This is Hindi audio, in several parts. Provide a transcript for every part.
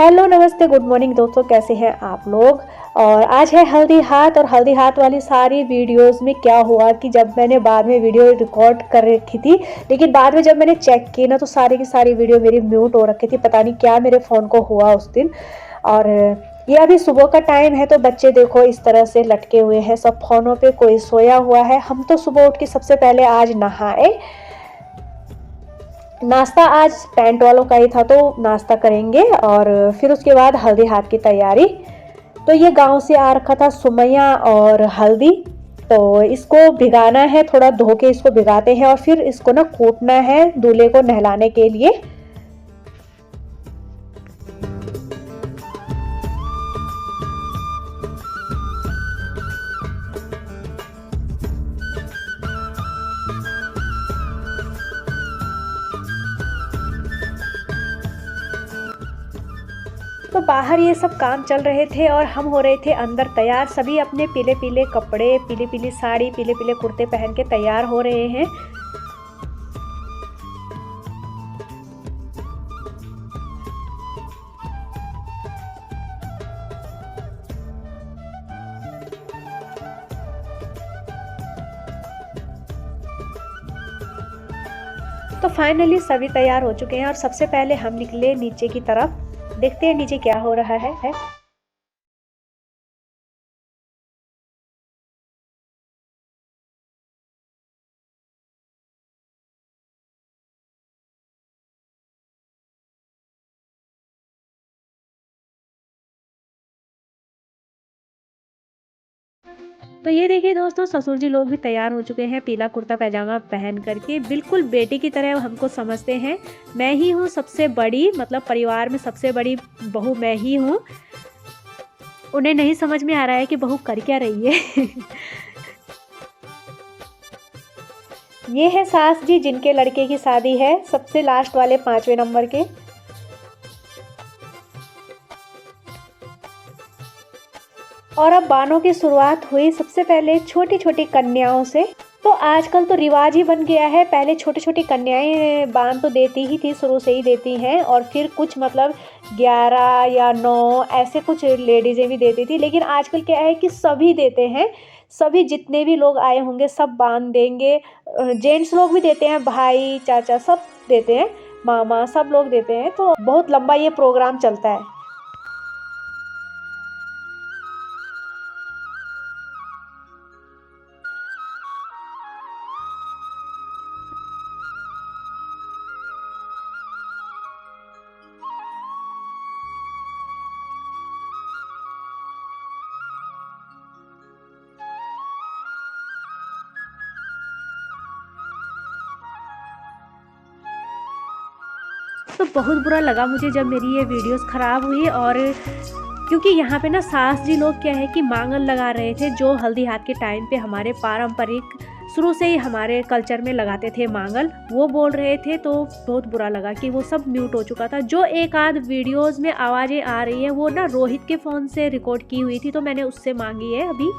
हेलो नमस्ते गुड मॉर्निंग दोस्तों, कैसे हैं आप लोग। और आज है हल्दी हाथ। और हल्दी हाथ वाली सारी वीडियोस में क्या हुआ कि जब मैंने बाद में वीडियो रिकॉर्ड कर रखी थी, लेकिन बाद में जब मैंने चेक की ना तो सारी की सारी वीडियो मेरी म्यूट हो रखी थी। पता नहीं क्या मेरे फ़ोन को हुआ उस दिन। और ये अभी सुबह का टाइम है तो बच्चे देखो इस तरह से लटके हुए हैं सब फ़ोनों पे, कोई सोया हुआ है। हम तो सुबह उठ के सबसे पहले आज नहाए। नाश्ता आज टेंट वालों का ही था तो नाश्ता करेंगे और फिर उसके बाद हल्दी हाथ की तैयारी। तो ये गांव से आ रखा था सुमैया और हल्दी, तो इसको भिगाना है, थोड़ा धो के इसको भिगाते हैं और फिर इसको ना कूटना है दूल्हे को नहलाने के लिए। तो बाहर ये सब काम चल रहे थे और हम हो रहे थे अंदर तैयार। सभी अपने पीले पीले कपड़े, पीली पीली साड़ी, पीले पीले कुर्ते पहन के तैयार हो रहे हैं। तो फाइनली सभी तैयार हो चुके हैं और सबसे पहले हम निकले नीचे की तरफ। देखते हैं नीचे क्या हो रहा है। तो ये देखिए दोस्तों, ससुर जी लोग भी तैयार हो चुके हैं पीला कुर्ता पैजामा पहन करके। बिल्कुल बेटी की तरह हमको समझते हैं। मैं ही हूँ सबसे बड़ी, मतलब परिवार में सबसे बड़ी बहू मैं ही हूँ। उन्हें नहीं समझ में आ रहा है कि बहू कर क्या रही है। ये है सास जी जिनके लड़के की शादी है, सबसे लास्ट वाले 5वें नंबर के। और अब बानों की शुरुआत हुई सबसे पहले छोटी छोटी कन्याओं से। तो आजकल तो रिवाज ही बन गया है, पहले छोटी छोटी कन्याएं बांध तो देती ही थी, शुरू से ही देती हैं। और फिर कुछ मतलब 11 या 9 ऐसे कुछ लेडीज़ें भी देती थी। लेकिन आजकल क्या है कि सभी देते हैं, सभी जितने भी लोग आए होंगे सब बांध देंगे। जेंट्स लोग भी देते हैं, भाई चाचा सब देते हैं, मामा सब लोग देते हैं। तो बहुत लंबा ये प्रोग्राम चलता है। तो बहुत बुरा लगा मुझे जब मेरी ये वीडियोस ख़राब हुई। और क्योंकि यहाँ पे ना सास जी लोग क्या है कि मांगल लगा रहे थे, जो हल्दी हाथ के टाइम पे हमारे पारंपरिक शुरू से ही हमारे कल्चर में लगाते थे मांगल, वो बोल रहे थे। तो बहुत बुरा लगा कि वो सब म्यूट हो चुका था। जो एक आध वीडियोस में आवाज़ें आ रही है वो ना रोहित के फ़ोन से रिकॉर्ड की हुई थी, तो मैंने उससे मांगी है अभी।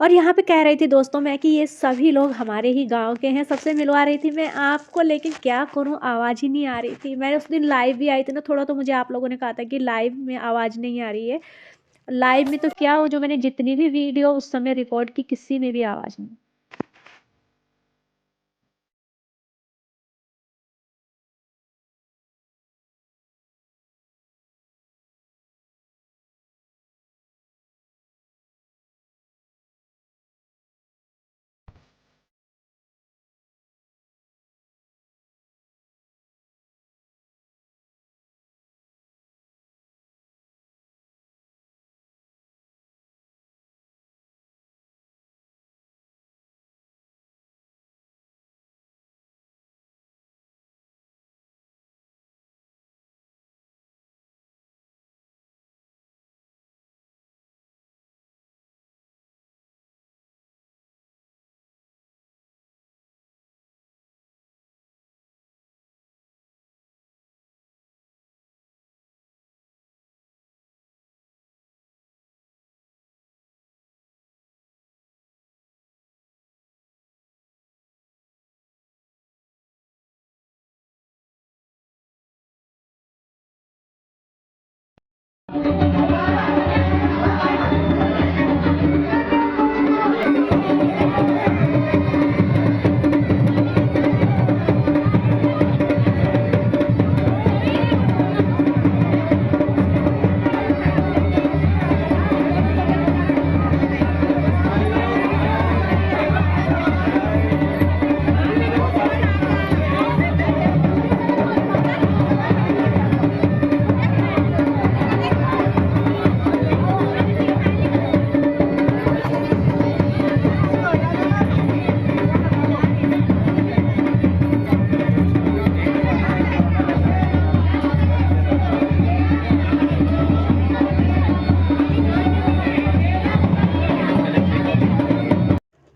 और यहाँ पे कह रही थी दोस्तों मैं कि ये सभी लोग हमारे ही गाँव के हैं, सबसे मिलवा रही थी मैं आपको, लेकिन क्या करूँ आवाज़ ही नहीं आ रही थी। मैं उस दिन लाइव भी आई थी ना, थोड़ा तो मुझे आप लोगों ने कहा था कि लाइव में आवाज़ नहीं आ रही है। लाइव में तो क्या, वो जो मैंने जितनी भी वीडियो उस समय रिकॉर्ड की, किसी में भी आवाज़ नहीं।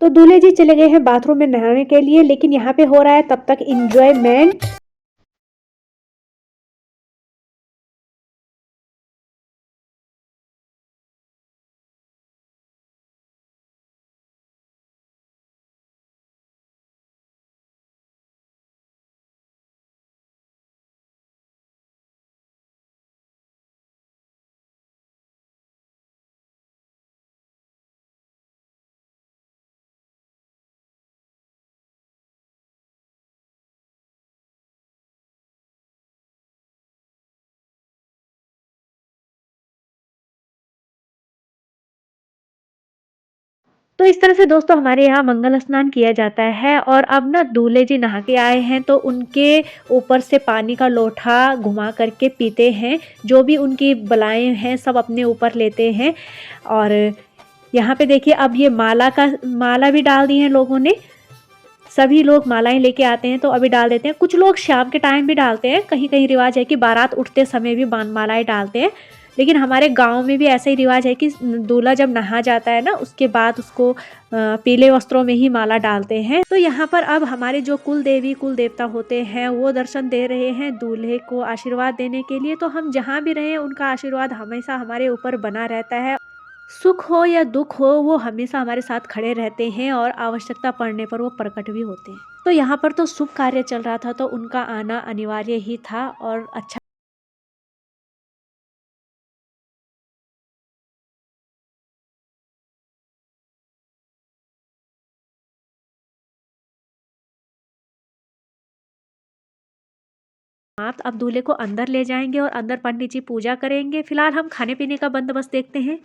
तो दूल्हे जी चले गए हैं बाथरूम में नहाने के लिए, लेकिन यहाँ पे हो रहा है तब तक इंजॉयमेंट। तो इस तरह से दोस्तों हमारे यहाँ मंगल स्नान किया जाता है। और अब ना दूल्हे जी नहा के आए हैं तो उनके ऊपर से पानी का लोटा घुमा करके पीते हैं, जो भी उनकी बलाएं हैं सब अपने ऊपर लेते हैं। और यहाँ पे देखिए अब ये माला भी डाल दी है लोगों ने, सभी लोग मालाएं लेके आते हैं तो अभी डाल देते हैं। कुछ लोग शाम के टाइम भी डालते हैं, कहीं कहीं रिवाज है कि बारात उठते समय भी मालाएं डालते हैं। लेकिन हमारे गांव में भी ऐसा ही रिवाज है कि दूल्हा जब नहा जाता है ना, उसके बाद उसको पीले वस्त्रों में ही माला डालते हैं। तो यहाँ पर अब हमारे जो कुल देवी कुल देवता होते हैं वो दर्शन दे रहे हैं दूल्हे को आशीर्वाद देने के लिए। तो हम जहाँ भी रहें उनका आशीर्वाद हमेशा हमारे ऊपर बना रहता है। सुख हो या दुख हो वो हमेशा हमारे साथ खड़े रहते हैं और आवश्यकता पड़ने पर वो प्रकट भी होते हैं। तो यहाँ पर तो शुभ कार्य चल रहा था तो उनका आना अनिवार्य ही था और अच्छा। आप अब दूल्हे को अंदर ले जाएंगे और अंदर पंडित जी पूजा करेंगे। फिलहाल हम खाने पीने का बंदोबस्त देखते हैं।